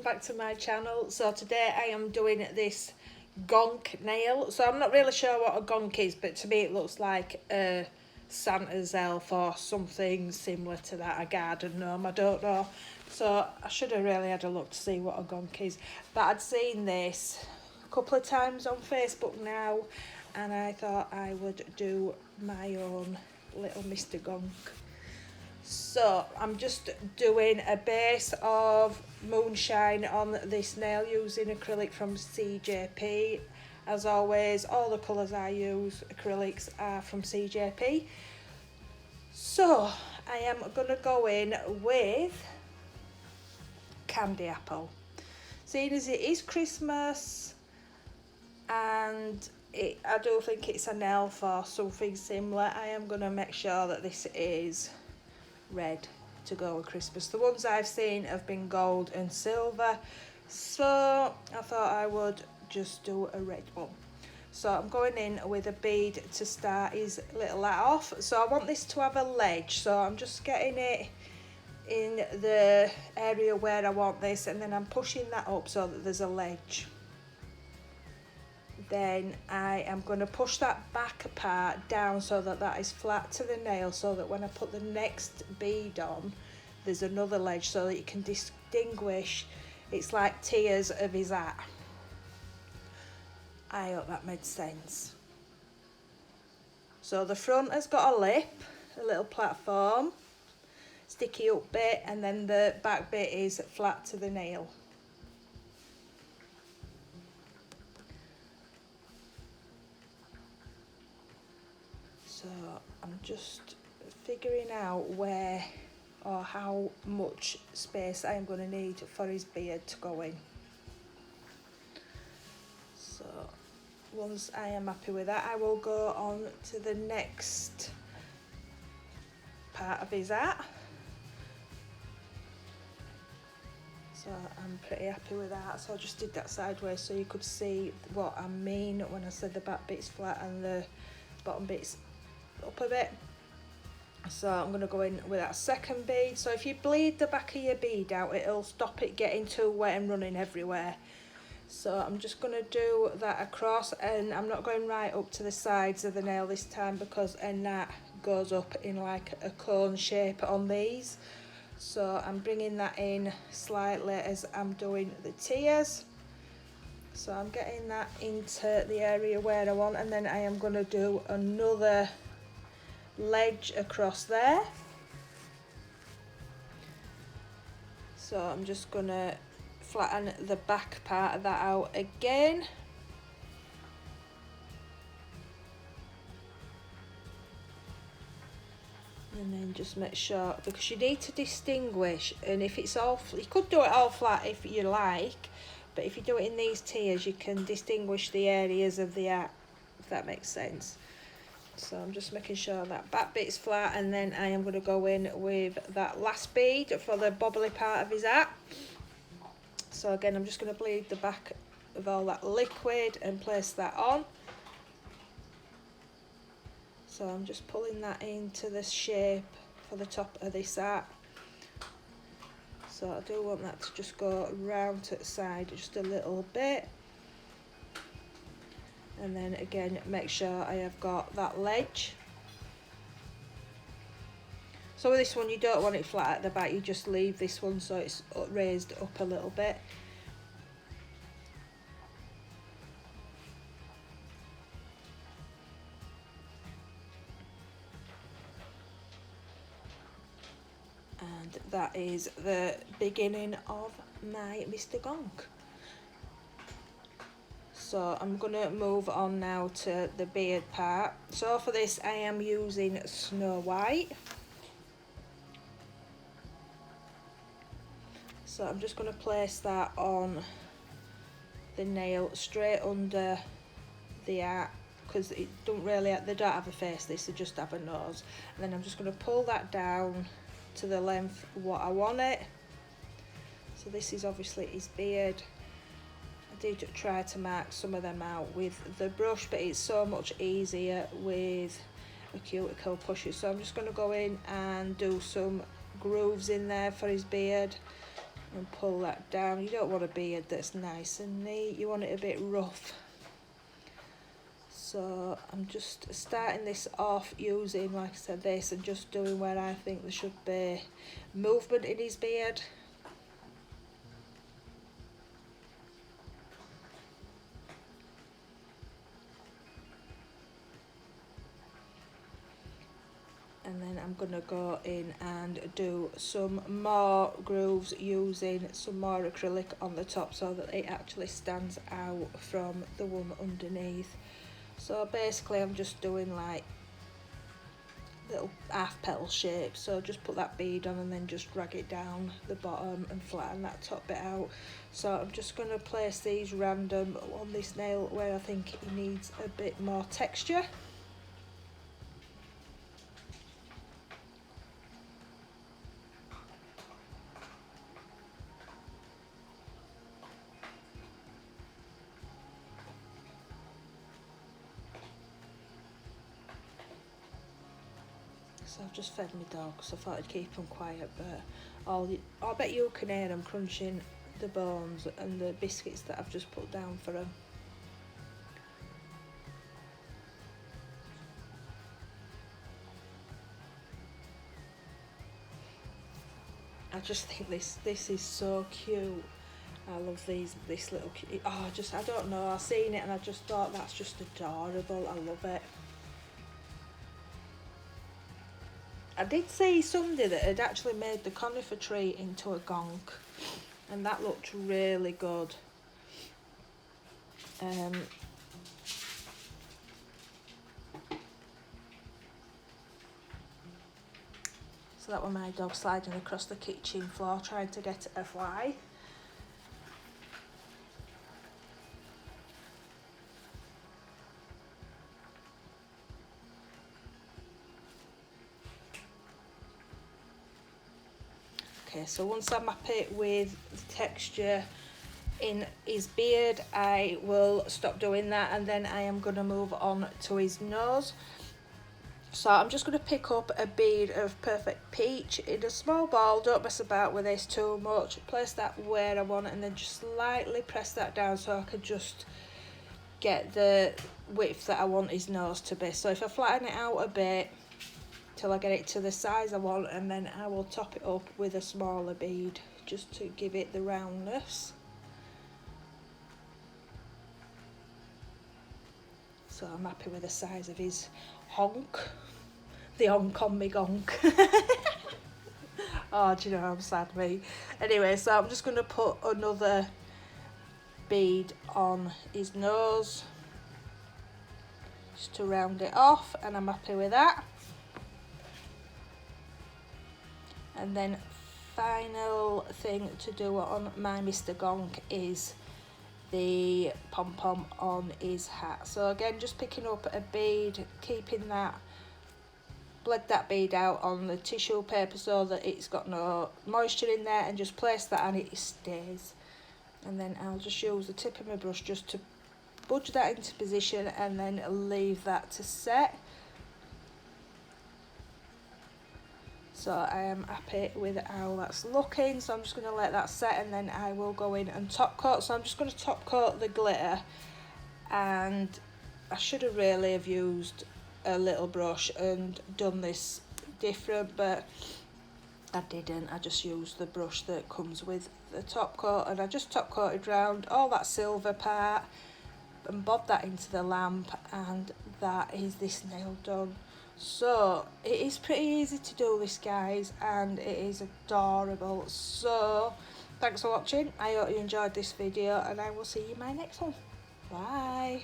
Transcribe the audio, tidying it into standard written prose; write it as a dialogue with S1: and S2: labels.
S1: welcome back to my channel. So today I am doing this gonk nail. So I'm not really sure what a gonk is, but to me it looks like a Santa's elf or something similar to that, a garden gnome, I don't know. So I should have really had a look to see what a gonk is, but I'd seen this a couple of times on Facebook now, and I thought I would do my own little Mr. Gonk. So I'm just doing a base of moonshine on this nail using acrylic from CJP. As always, all the colours I use, acrylics, are from CJP. So I am going to go in with candy apple. Seeing as it is Christmas and I do think it's an elf or something similar, I am going to make sure that this is red to go with Christmas. The ones I've seen have been gold and silver, so I thought I would just do a red one. So I'm going in with a bead to start his little hat off. So I want this to have a ledge, so I'm just getting it in the area where I want this, and then I'm pushing that up so that there's a ledge. Then I am going to push that back part down so that that is flat to the nail, so that when I put the next bead on, there's another ledge so that you can distinguish. It's like tiers of his hat. I hope that made sense. So the front has got a lip, a little platform, sticky up bit, and then the back bit is flat to the nail. So I'm just figuring out where or how much space I am going to need for his beard to go in. So once I am happy with that, I will go on to the next part of his hat. So I'm pretty happy with that. So I just did that sideways so you could see what I mean when I said the back bit's flat and the bottom bit's up a bit. So I'm going to go in with that second bead. So if you bleed the back of your bead out, it'll stop it getting too wet and running everywhere. So I'm just going to do that across, and I'm not going right up to the sides of the nail this time, because then that goes up in like a cone shape on these. So I'm bringing that in slightly as I'm doing the tiers. So I'm getting that into the area where I want, and then I am going to do another ledge across there. So I'm just going to flatten the back part of that out again. And then just make sure, because you need to distinguish, and if it's all, you could do it all flat if you like, but if you do it in these tiers you can distinguish the areas of the hat, if that makes sense. So I'm just making sure that back bit's flat, and then I am going to go in with that last bead for the bobbly part of his hat. So again, I'm just going to bleed the back of all that liquid and place that on. So I'm just pulling that into the shape for the top of this hat. So I do want that to just go round to the side just a little bit. And then again, make sure I have got that ledge. So with this one, you don't want it flat at the back, you just leave this one so it's raised up a little bit. And that is the beginning of my Mr. Gonk. So I'm going to move on now to the beard part. So for this I am using Snow White. So I'm just going to place that on the nail straight under the hat, because it don't really, they don't have a face, they just have a nose. And then I'm just going to pull that down to the length what I want it. So this is obviously his beard. I did try to mark some of them out with the brush, but it's so much easier with a cuticle pusher. So I'm just going to go in and do some grooves in there for his beard. and pull that down. You don't want a beard that's nice and neat, you want it a bit rough. So I'm just starting this off using, like I said, this, and just doing where I think there should be movement in his beard. And then I'm going to go in and do some more grooves using some more acrylic on the top so that it actually stands out from the one underneath. So basically I'm just doing like little half petal shapes, so just put that bead on and then just drag it down the bottom and flatten that top bit out. So I'm just going to place these random on this nail where I think it needs a bit more texture. So I've just fed my dog, so I thought I'd keep them quiet, but I bet you can hear them crunching the bones and the biscuits that I've just put down for them. I just think this is so cute. I love this little cute. Oh, I don't know, I seen it and I just thought that's just adorable. I love it. I did see somebody that had actually made the conifer tree into a gonk, and that looked really good. So that was my dog sliding across the kitchen floor trying to get a fly. Okay, so once I map it with the texture in his beard, I will stop doing that, and then I am going to move on to his nose. So I'm just going to pick up a bead of Perfect Peach in a small ball. Don't mess about with this too much. Place that where I want it and then just slightly press that down so I can just get the width that I want his nose to be. So if I flatten it out a bit till I get it to the size I want, and then I will top it up with a smaller bead just to give it the roundness. So I'm happy with the size of his honk. The honk on me gonk. Oh, do you know I'm sad me? Anyway, so I'm just going to put another bead on his nose just to round it off, and I'm happy with that. And then final thing to do on my Mr. Gonk is the pom-pom on his hat. So again, just picking up a bead, keeping that, bled that bead out on the tissue paper so that it's got no moisture in there, and just place that and it stays. And then I'll just use the tip of my brush just to budge that into position and then leave that to set. So I am happy with how that's looking, so I'm just going to let that set and then I will go in and top coat. So I'm just going to top coat the glitter, and I should have really have used a little brush and done this different, but I didn't. I just used the brush that comes with the top coat, and I just top coated round all that silver part and bobbed that into the lamp, and that is this nail done. So it is pretty easy to do this, guys, and it is adorable. So thanks for watching. I hope you enjoyed this video, and I will see you in my next one. Bye.